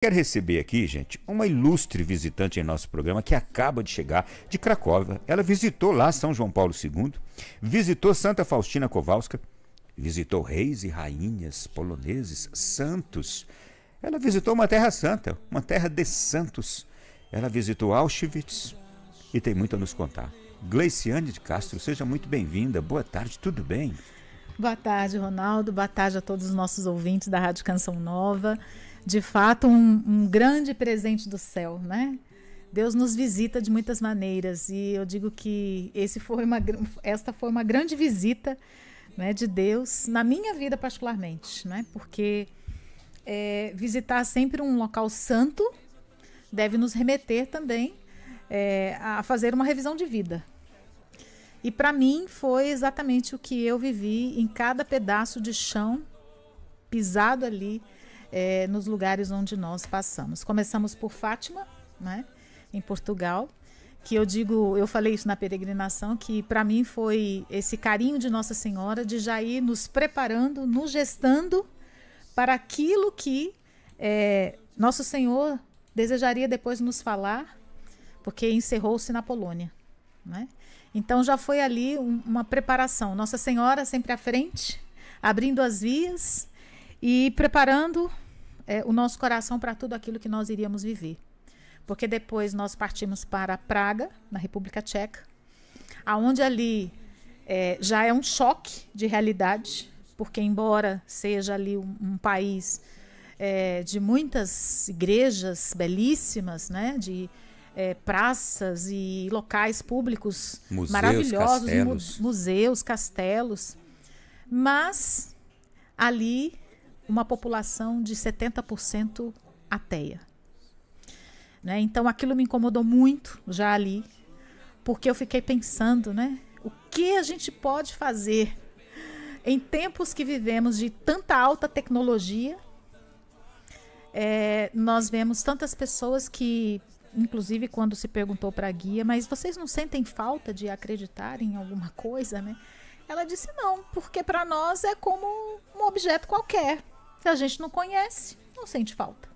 Quero receber aqui, gente, uma ilustre visitante em nosso programa que acaba de chegar de Cracóvia. Ela visitou lá São João Paulo II, visitou Santa Faustina Kowalska, visitou reis e rainhas poloneses, santos. Ela visitou uma terra santa, uma terra de santos. Ela visitou Auschwitz e tem muito a nos contar. Gleiciane de Castro, seja muito bem-vinda. Boa tarde, tudo bem? Boa tarde, Ronaldo. Boa tarde a todos os nossos ouvintes da Rádio Canção Nova. De fato, um grande presente do céu, né? Deus nos visita de muitas maneiras e eu digo que esta foi uma grande visita, né, de Deus na minha vida particularmente, né? Porque visitar sempre um local santo deve nos remeter também a fazer uma revisão de vida. E para mim foi exatamente o que eu vivi em cada pedaço de chão pisado ali nos lugares onde nós passamos. Começamos por Fátima, né, em Portugal, que eu falei isso na peregrinação, que para mim foi esse carinho de Nossa Senhora de já ir nos preparando, nos gestando para aquilo que Nosso Senhor desejaria depois nos falar, porque encerrou-se na Polônia, né? Então já foi ali uma preparação. Nossa Senhora sempre à frente, abrindo as vias e preparando o nosso coração para tudo aquilo que nós iríamos viver. Porque depois nós partimos para Praga, na República Tcheca, aonde ali já é um choque de realidade, porque embora seja ali um país de muitas igrejas belíssimas, né, de praças e locais públicos maravilhosos, museus, castelos, mas ali uma população de 70% ateia, né? Então aquilo me incomodou muito já ali, porque eu fiquei pensando, né, o que a gente pode fazer em tempos que vivemos de tanta alta tecnologia. Nós vemos tantas pessoas que, inclusive quando se perguntou para a guia, mas vocês não sentem falta de acreditar em alguma coisa, né? Ela disse não, porque para nós é como um objeto qualquer. Se a gente não conhece, não sente falta.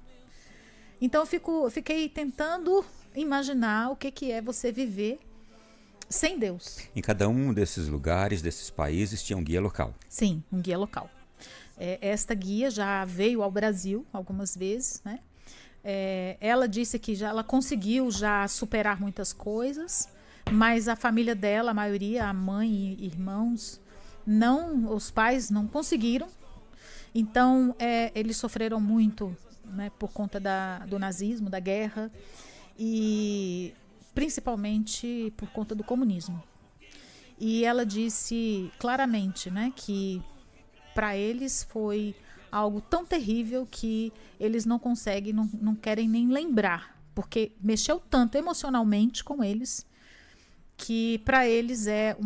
Então eu fiquei tentando imaginar o que é você viver sem Deus. Em cada um desses lugares, desses países, tinha um guia local. Sim, um guia local. Esta guia já veio ao Brasil algumas vezes, né? Ela disse que ela conseguiu já superar muitas coisas, mas a família dela, a maioria, a mãe e irmãos, os pais não conseguiram. Então eles sofreram muito, né, por conta do nazismo, da guerra e principalmente por conta do comunismo. E ela disse claramente, né, que para eles foi algo tão terrível que eles não conseguem, não querem nem lembrar, porque mexeu tanto emocionalmente com eles que para eles é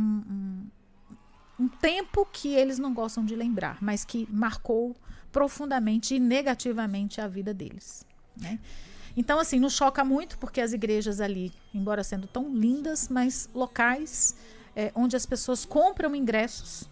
um tempo que eles não gostam de lembrar, mas que marcou profundamente e negativamente a vida deles, né? Então, assim, nos choca muito porque as igrejas ali, embora sendo tão lindas, mas locais onde as pessoas compram ingressos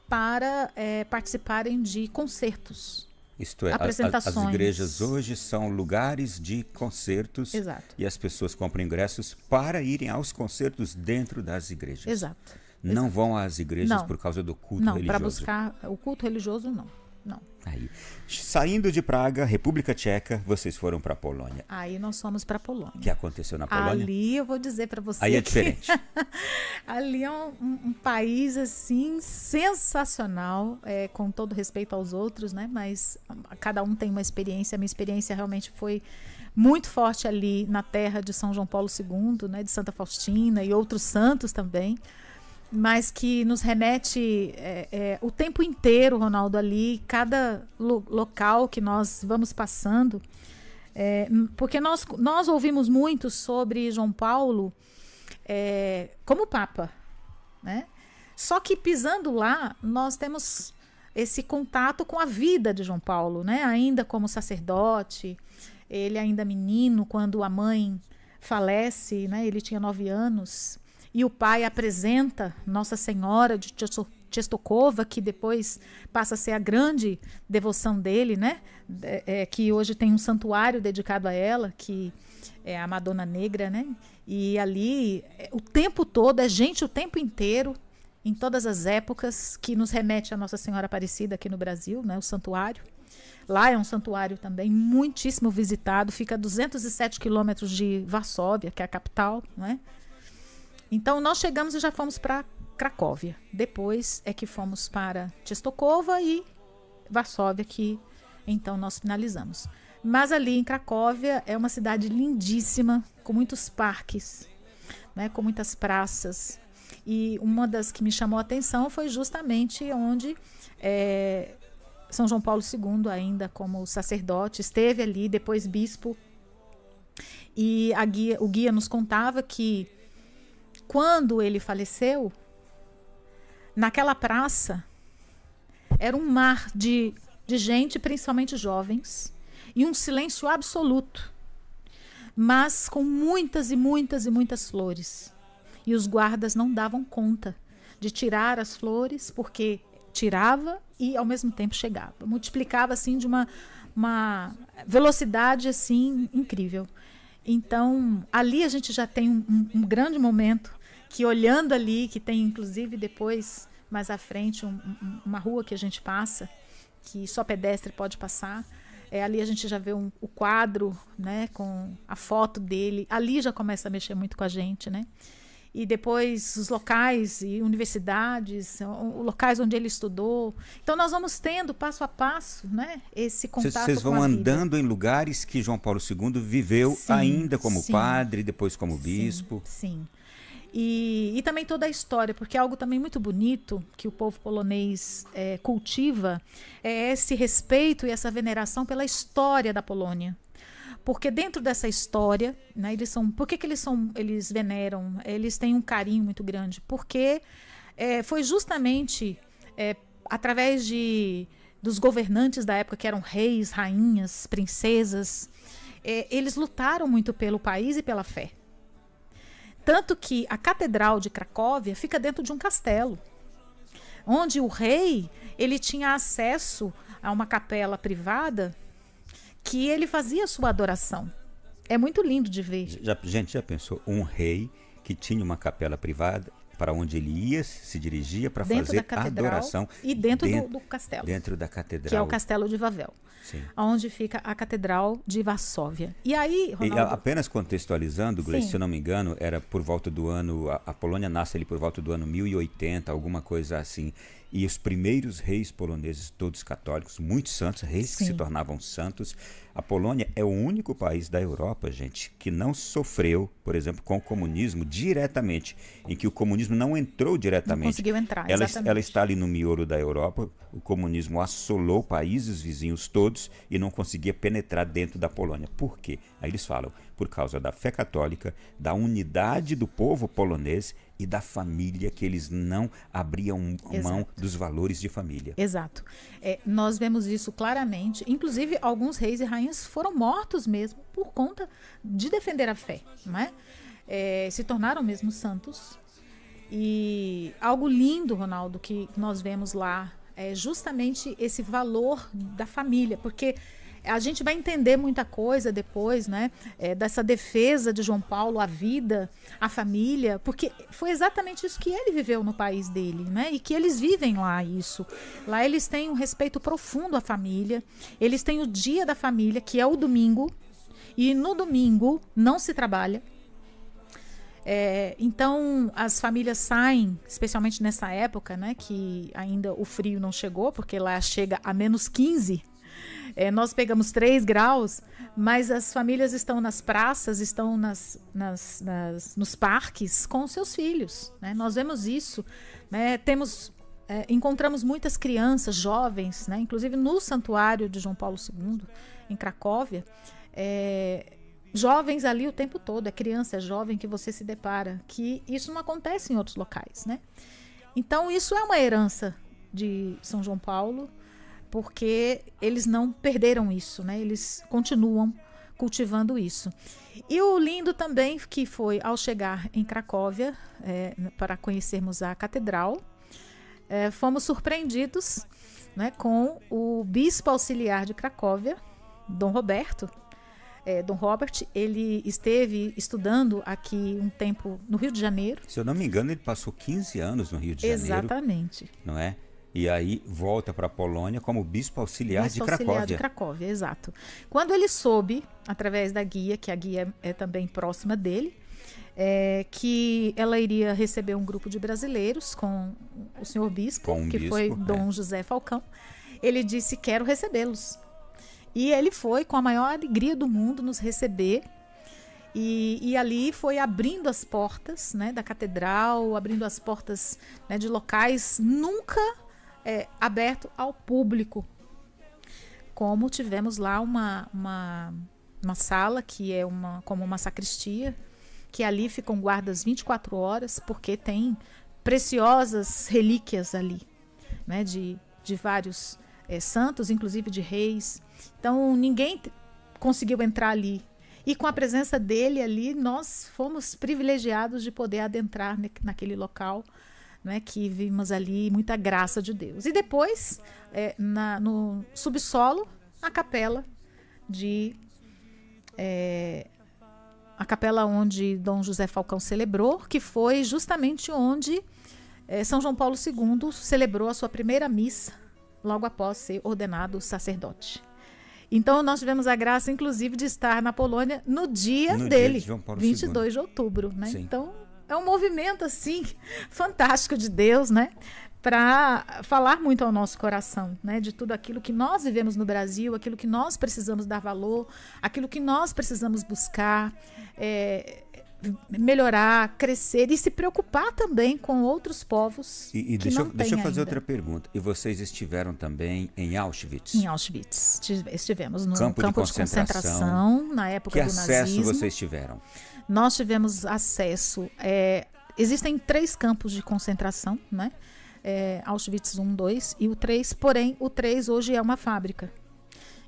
para participarem de concertos. Isto é, apresentações. As igrejas hoje são lugares de concertos. Exato. E as pessoas compram ingressos para irem aos concertos dentro das igrejas. Exato. Não vão às igrejas não. Por causa do culto não, religioso. Para buscar o culto religioso, não. Aí, saindo de Praga, República Tcheca, vocês foram para a Polônia. Aí nós fomos para a Polônia. O que aconteceu na Polônia? Ali eu vou dizer para você. Aí é diferente. Ali é um país assim sensacional, com todo respeito aos outros, né? Mas cada um tem uma experiência. A minha experiência realmente foi muito forte ali na terra de São João Paulo II, né? De Santa Faustina e outros santos também. Mas que nos remete o tempo inteiro, Ronaldo, ali, cada local que nós vamos passando, porque nós ouvimos muito sobre João Paulo como Papa, né? Só que pisando lá, nós temos esse contato com a vida de João Paulo, né? Ainda como sacerdote, ele ainda menino, quando a mãe falece, né? Ele tinha 9 anos, e o pai apresenta Nossa Senhora de Częstochowa, que depois passa a ser a grande devoção dele, né? Que hoje tem um santuário dedicado a ela, que é a Madonna Negra, né? E ali, o tempo todo, é gente o tempo inteiro, em todas as épocas, que nos remete a Nossa Senhora Aparecida aqui no Brasil, né? O santuário. Lá é um santuário também muitíssimo visitado, fica a 207 quilômetros de Varsóvia, que é a capital, né? Então, nós chegamos e já fomos para Cracóvia. Depois é que fomos para Częstochowa e Varsóvia, que então nós finalizamos. Mas ali em Cracóvia é uma cidade lindíssima, com muitos parques, né, com muitas praças. E uma das que me chamou a atenção foi justamente onde São João Paulo II, ainda como sacerdote, esteve ali, depois bispo. E o guia nos contava que quando ele faleceu, naquela praça era um mar de gente, principalmente jovens, e um silêncio absoluto, mas com muitas e muitas e muitas flores. E os guardas não davam conta de tirar as flores, porque tirava e ao mesmo tempo chegava. Multiplicava assim de uma velocidade assim incrível. Então, ali a gente já tem um grande momento que, olhando ali, que tem inclusive depois, mais à frente, uma rua que a gente passa, que só pedestre pode passar. Ali a gente já vê o quadro, né, com a foto dele. Ali já começa a mexer muito com a gente, né? E depois os locais e universidades, locais onde ele estudou. Então nós vamos tendo passo a passo, né, esse contato com a vida. Vocês vão andando em lugares que João Paulo II viveu, sim, ainda como padre, depois como bispo. Sim. E também toda a história, porque é algo também muito bonito que o povo polonês cultiva, é esse respeito e essa veneração pela história da Polônia. Porque dentro dessa história, né, por que eles veneram, eles têm um carinho muito grande? Porque foi justamente através dos governantes da época, que eram reis, rainhas, princesas, eles lutaram muito pelo país e pela fé. Tanto que a Catedral de Cracóvia fica dentro de um castelo, onde o rei ele tinha acesso a uma capela privada que ele fazia sua adoração. É muito lindo de ver. Gente, já pensou? Um rei que tinha uma capela privada para onde ele ia, se dirigia para fazer adoração. E dentro do castelo. Dentro da catedral. Que é o Castelo de Wawel. Sim. Onde fica a Catedral de Varsóvia. E aí, Ronaldo... E apenas contextualizando, Gleice, se eu não me engano, era por volta do ano... A Polônia nasce ali por volta do ano 1080, alguma coisa assim. E os primeiros reis poloneses, todos católicos, muitos santos, reis, sim, que se tornavam santos. A Polônia é o único país da Europa, gente, que não sofreu, por exemplo, com o comunismo diretamente, em que o comunismo não entrou diretamente. Não conseguiu entrar, exatamente. Ela está ali no miolo da Europa, o comunismo assolou países vizinhos todos e não conseguia penetrar dentro da Polônia. Por quê? Aí eles falam, por causa da fé católica, da unidade do povo polonês e da família, que eles não abriam mão dos valores de família. Exato. Nós vemos isso claramente. Inclusive, alguns reis e rainhas foram mortos mesmo por conta de defender a fé, não é? Se tornaram mesmo santos. E algo lindo, Ronaldo, que nós vemos lá é justamente esse valor da família, porque a gente vai entender muita coisa depois, né, dessa defesa de João Paulo, a vida, a família, porque foi exatamente isso que ele viveu no país dele, né, e que eles vivem lá isso. Lá eles têm um respeito profundo à família, eles têm o dia da família, que é o domingo, e no domingo não se trabalha. Então as famílias saem, especialmente nessa época, né, que ainda o frio não chegou, porque lá chega a -15. Nós pegamos 3 graus, mas as famílias estão nas praças, estão nos parques com seus filhos, né? Nós vemos isso, né? Encontramos muitas crianças, jovens, né? Inclusive no santuário de João Paulo II, em Cracóvia, jovens ali o tempo todo, criança, jovem que você se depara, que isso não acontece em outros locais, né? Então isso é uma herança de São João Paulo, porque eles não perderam isso, né? Eles continuam cultivando isso. E o lindo também que foi, ao chegar em Cracóvia, para conhecermos a catedral, fomos surpreendidos, né, com o bispo auxiliar de Cracóvia, Dom Roberto. Dom Robert, ele esteve estudando aqui um tempo no Rio de Janeiro. Se eu não me engano, ele passou 15 anos no Rio de Janeiro. Exatamente. Não é? E aí volta para a Polônia como bispo auxiliar de Cracóvia. Auxiliar de Cracóvia, exato. Quando ele soube, através da guia, que a guia é também próxima dele, que ela iria receber um grupo de brasileiros com o senhor bispo, foi Dom José Falcão, ele disse: quero recebê-los. E ele foi com a maior alegria do mundo nos receber. E ali foi abrindo as portas, né, da catedral, abrindo as portas, né, de locais nunca aberto ao público. Como tivemos lá uma sala que é como uma sacristia, que ali ficam guardas 24 horas, porque tem preciosas relíquias ali, né, de vários santos, inclusive de reis. Então ninguém conseguiu entrar ali. E com a presença dele ali, nós fomos privilegiados de poder adentrar naquele local, né, que vimos ali muita graça de Deus. E depois, no subsolo, a capela a capela onde Dom José Falcão celebrou, que foi justamente onde São João Paulo II celebrou a sua primeira missa, logo após ser ordenado sacerdote. Então, nós tivemos a graça, inclusive, de estar na Polônia no dia dele, de 22 de outubro. Né? Então, é um movimento, assim, fantástico de Deus, né? Para falar muito ao nosso coração, né? De tudo aquilo que nós vivemos no Brasil, aquilo que nós precisamos dar valor, aquilo que nós precisamos buscar, melhorar, crescer e se preocupar também com outros povos que deixa eu fazer ainda. Outra pergunta. E vocês estiveram também em Auschwitz? Em Auschwitz. Estivemos no campo de concentração na época do nazismo. Que acesso vocês tiveram? Nós tivemos acesso... existem 3 campos de concentração, né? Auschwitz 1, 2 e o 3. Porém, o 3 hoje é uma fábrica.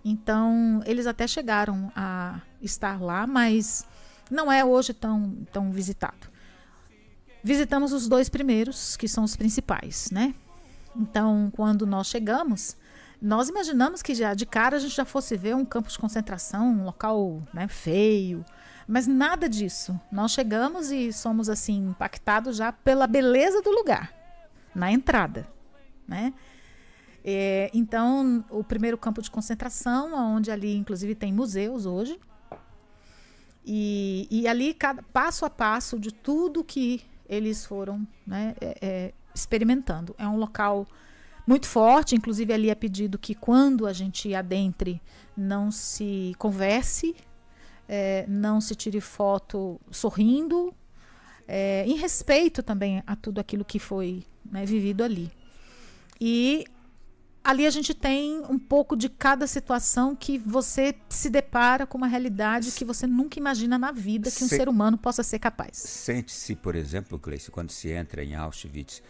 Então, eles até chegaram a estar lá, mas... não é hoje tão visitado. Visitamos os 2 primeiros, que são os principais, né? Então, quando nós chegamos, nós imaginamos que já de cara a gente já fosse ver um campo de concentração, um local, né, feio, mas nada disso. Nós chegamos e somos assim impactados já pela beleza do lugar, na entrada, né? Então, o primeiro campo de concentração, onde ali inclusive tem museus hoje, e ali, passo a passo de tudo que eles foram, né, experimentando. É um local muito forte, inclusive ali é pedido que quando a gente adentre, não se converse, não se tire foto sorrindo, em respeito também a tudo aquilo que foi, né, vivido ali. E ali a gente tem um pouco de cada situação que você se depara com uma realidade que você nunca imagina na vida que um ser humano possa ser capaz. Sente-se, por exemplo, Gleice, quando se entra em Auschwitz,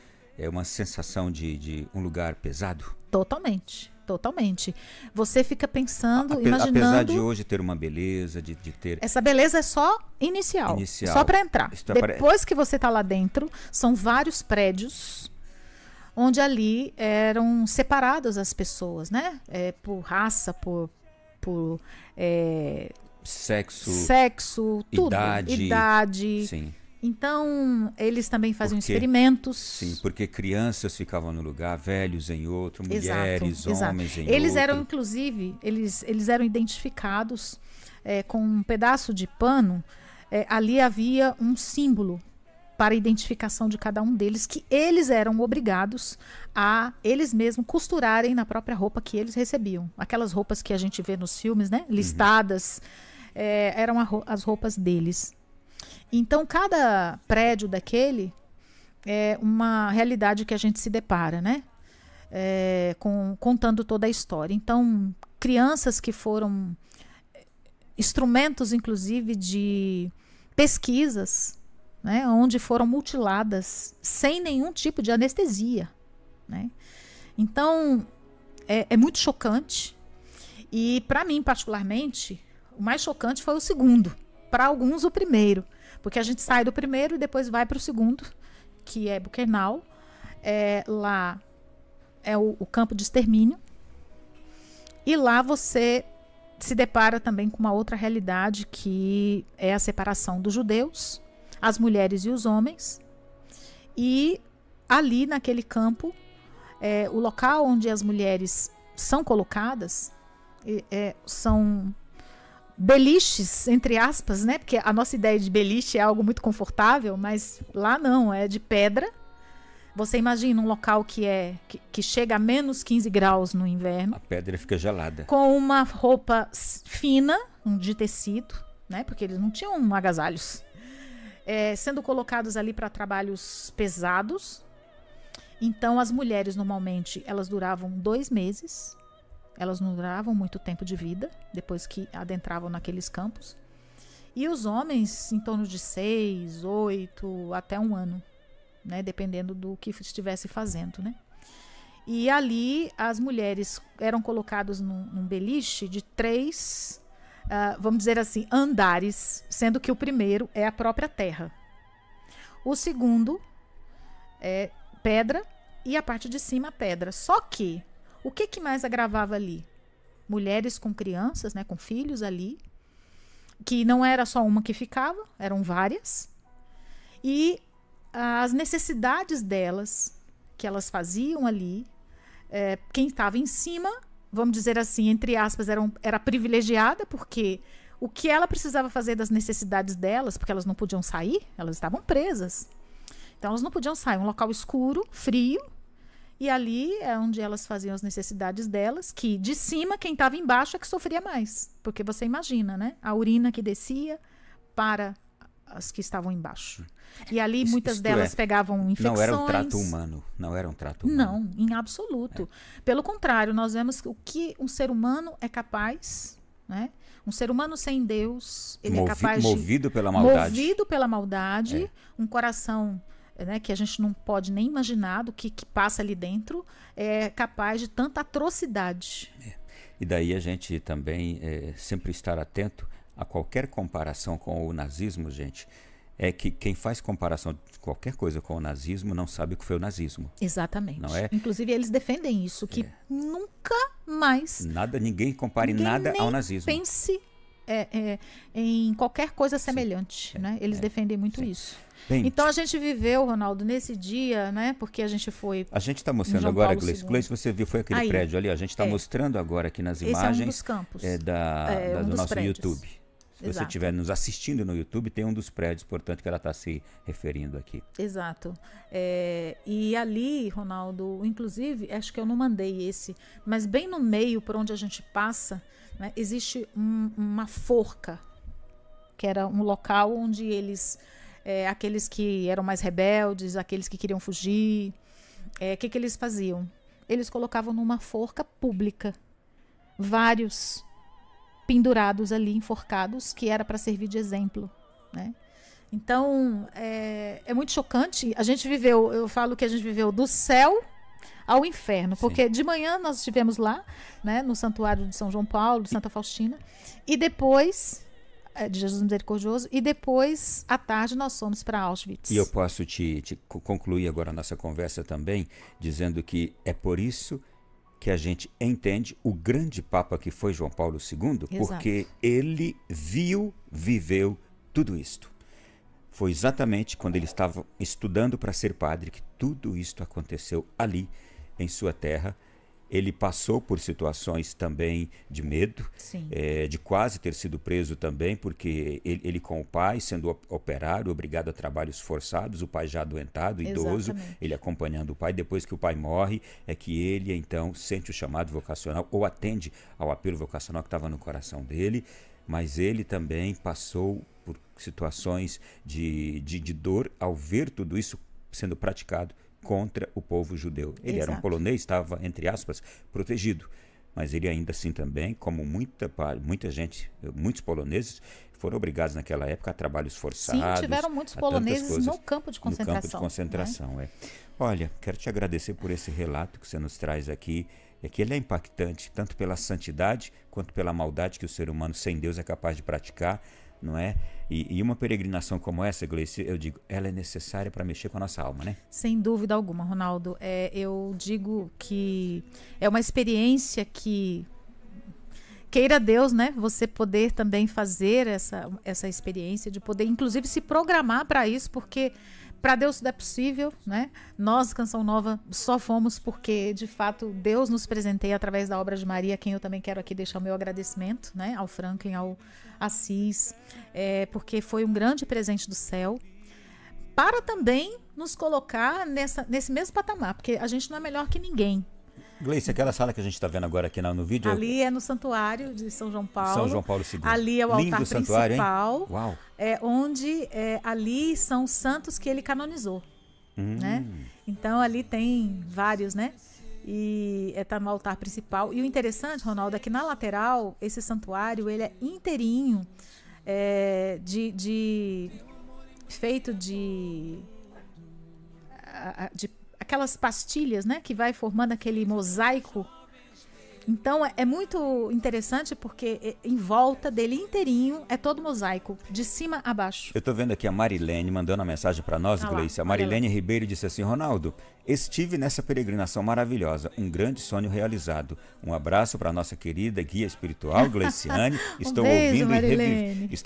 uma sensação de um lugar pesado? Totalmente, totalmente. Você fica pensando, imaginando... Apesar de hoje ter uma beleza, de ter... Essa beleza é só inicial. Só para entrar. Depois que você está lá dentro, são vários prédios... onde ali eram separadas as pessoas, né? Por raça, por sexo, tudo. Idade. Sim. Então, eles também faziam experimentos. Sim, porque crianças ficavam no lugar, velhos em outro, mulheres, homens em outro. Eles eram, inclusive, eles eram identificados com um pedaço de pano. Ali havia um símbolo para a identificação de cada um deles, que eles eram obrigados a eles mesmos costurarem na própria roupa que eles recebiam. Aquelas roupas que a gente vê nos filmes, né? Listadas, eram as roupas deles. Então, cada prédio daquele é uma realidade que a gente se depara, né? Contando toda a história. Então, crianças que foram instrumentos, inclusive, de pesquisas, né, onde foram mutiladas sem nenhum tipo de anestesia, né? Então, é muito chocante. E, para mim, particularmente, o mais chocante foi o segundo. Para alguns, o primeiro. Porque a gente sai do primeiro e depois vai para o segundo, que é Buchenau. lá é o campo de extermínio. E lá você se depara também com uma outra realidade, que é a separação dos judeus, as mulheres e os homens. E ali naquele campo, o local onde as mulheres são colocadas são beliches, entre aspas, né? Porque a nossa ideia de beliche é algo muito confortável, mas lá não, é de pedra. Você imagina um local que chega a menos 15 graus no inverno. A pedra fica gelada. Com uma roupa fina, de tecido, né? Porque eles não tinham agasalhos. Sendo colocados ali para trabalhos pesados. Então, as mulheres, normalmente, elas duravam 2 meses. Elas não duravam muito tempo de vida, depois que adentravam naqueles campos. E os homens, em torno de 6, 8, até 1 ano. Né, dependendo do que estivesse fazendo, né? E ali as mulheres eram colocadas num beliche de 3, vamos dizer assim, andares, sendo que o primeiro é a própria terra. O segundo é pedra e a parte de cima pedra. Só que, o que mais agravava ali? Mulheres com crianças, né, com filhos ali, que não era só uma que ficava, eram várias. E as necessidades delas, que elas faziam ali, quem estava em cima, vamos dizer assim, entre aspas, era privilegiada, porque o que ela precisava fazer das necessidades delas, porque elas não podiam sair, elas estavam presas. Então elas não podiam sair, um local escuro, frio, e ali é onde elas faziam as necessidades delas, que de cima, quem estava embaixo é que sofria mais. Porque você imagina, né? A urina que descia para as que estavam embaixo. E ali muitas delas pegavam infecções. Não era um trato humano. Não era um trato humano. Não, em absoluto. Pelo contrário, nós vemos o que um ser humano é capaz, né? Um ser humano sem Deus, ele é capaz de... Movido pela maldade. Movido pela maldade, um coração, né, que a gente não pode nem imaginar do que passa ali dentro, é capaz de tanta atrocidade. E daí a gente também sempre estar atento a qualquer comparação com o nazismo, gente. É que quem faz comparação de qualquer coisa com o nazismo não sabe o que foi o nazismo. Exatamente. Não é? Inclusive, eles defendem isso, que nunca mais... Ninguém compare nada ao nazismo. Pense em qualquer coisa semelhante, né? Eles defendem muito isso. Bem, então a gente viveu, Ronaldo, nesse dia, né? Porque a gente foi... A gente está mostrando agora, Gleice, você viu, foi aquele prédio ali, ó, a gente está mostrando agora aqui nas imagens. Esse é um dos campos. Do nosso prédios. YouTube. Se você estiver nos assistindo no YouTube, tem um dos prédios, portanto, que ela está se referindo aqui. Exato. E ali, Ronaldo, inclusive, acho que eu não mandei esse, mas bem no meio, por onde a gente passa, né, existe uma forca, que era um local onde eles, aqueles que eram mais rebeldes, aqueles que queriam fugir, que eles faziam? Eles colocavam numa forca pública vários pendurados ali, enforcados, que era para servir de exemplo, né? Então, é muito chocante. A gente viveu, eu falo que a gente viveu do céu ao inferno, porque de manhã nós estivemos lá, né, no Santuário de São João Paulo, de Santa Faustina, e depois, de Jesus Misericordioso, e depois, à tarde, nós fomos para Auschwitz. E eu posso te concluir agora a nossa conversa também, dizendo que é por isso que a gente entende o grande Papa que foi João Paulo II, porque ele viveu tudo isto. Foi exatamente quando ele estava estudando para ser padre que tudo isto aconteceu ali, em sua terra. Ele passou por situações também de medo, de quase ter sido preso também, porque ele com o pai, sendo operário, obrigado a trabalhos forçados, o pai já adoentado, idoso, ele acompanhando o pai. Depois que o pai morre, é que ele então sente o chamado vocacional, ou atende ao apelo vocacional que estava no coração dele, mas ele também passou por situações de dor ao ver tudo isso sendo praticado contra o povo judeu. Ele era um polonês, estava, entre aspas, protegido. Mas ele ainda assim também, como muita gente, muitos poloneses, foram obrigados naquela época a trabalhos forçados. Sim, tiveram muitos poloneses no campo de concentração. No campo de concentração, Olha, quero te agradecer por esse relato que você nos traz aqui. É que ele é impactante, tanto pela santidade, quanto pela maldade que o ser humano sem Deus é capaz de praticar não é? E uma peregrinação como essa, Gleice, eu digo, ela é necessária para mexer com a nossa alma, né? Sem dúvida alguma, Ronaldo. Eu digo que é uma experiência que, queira Deus, né? Você poder também fazer essa experiência, de poder, inclusive, se programar para isso, porque para Deus tudo é possível, né? Nós, Canção Nova, só fomos porque, de fato, Deus nos presenteia através da obra de Maria, a quem eu também quero aqui deixar o meu agradecimento, né? Ao Franklin, ao Assis, porque foi um grande presente do céu, para também nos colocar nesse mesmo patamar, porque a gente não é melhor que ninguém. Gleice, aquela sala que a gente está vendo agora aqui no vídeo... Ali é no Santuário de São João Paulo. São João Paulo II. Ali é o Lindo altar santuário, principal. Hein? Uau. Onde ali são os santos que ele canonizou. Né? Então ali tem vários, né? E está no altar principal. E o interessante, Ronaldo, é que na lateral, esse santuário, ele é inteirinho, feito de aquelas pastilhas, né, que vai formando aquele mosaico. Então é muito interessante porque em volta dele inteirinho é todo mosaico, de cima a baixo. Eu estou vendo aqui a Marilene mandando uma mensagem para nós, Gleice. A Marilene Ribeiro disse assim: Ronaldo, estive nessa peregrinação maravilhosa, um grande sonho realizado. Um abraço para nossa querida guia espiritual, Gleiciane. Estou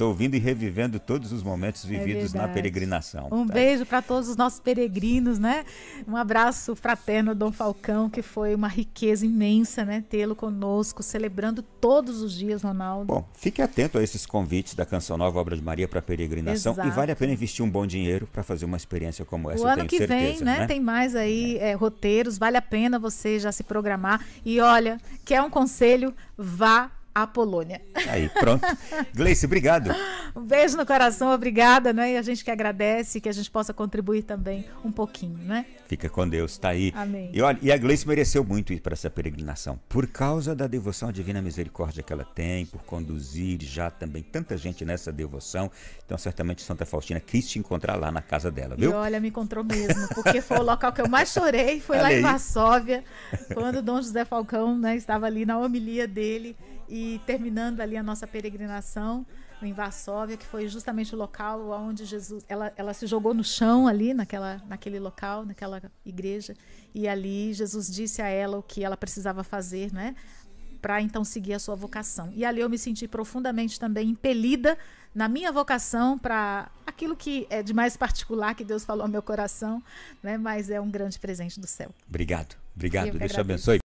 ouvindo e revivendo todos os momentos vividos na peregrinação. Beijo para todos os nossos peregrinos, né? Um abraço fraterno, Dom Falcão, que foi uma riqueza imensa, né? Tê-lo conosco, celebrando todos os dias, Ronaldo. Bom, fique atento a esses convites da Canção Nova Obra de Maria para peregrinação. Exato. E vale a pena investir um bom dinheiro para fazer uma experiência como essa, o ano que vem, né? Tem mais aí roteiros, vale a pena você já se programar. E olha, quer um conselho? Vá à Polônia. Aí, pronto. Gleice, obrigado. Um beijo no coração, obrigada, né? E a gente que agradece, que a gente possa contribuir também um pouquinho, né? Fica com Deus, tá aí. Amém. E olha, e a Gleice mereceu muito ir para essa peregrinação, por causa da devoção à Divina Misericórdia que ela tem, por conduzir já também tanta gente nessa devoção. Então, certamente Santa Faustina quis te encontrar lá na casa dela, viu? E olha, me encontrou mesmo, porque foi o local que eu mais chorei, foi lá em Varsóvia, quando Dom José Falcão, né, estava ali na homilia dele e terminando ali a nossa peregrinação em Varsóvia, que foi justamente o local onde Jesus, ela se jogou no chão ali naquele local, naquela igreja, e ali Jesus disse a ela o que ela precisava fazer, né, para então seguir a sua vocação. E ali eu me senti profundamente também impelida na minha vocação para aquilo que é de mais particular que Deus falou ao meu coração, né, mas é um grande presente do céu. Obrigado, Deus te agradeço. abençoe.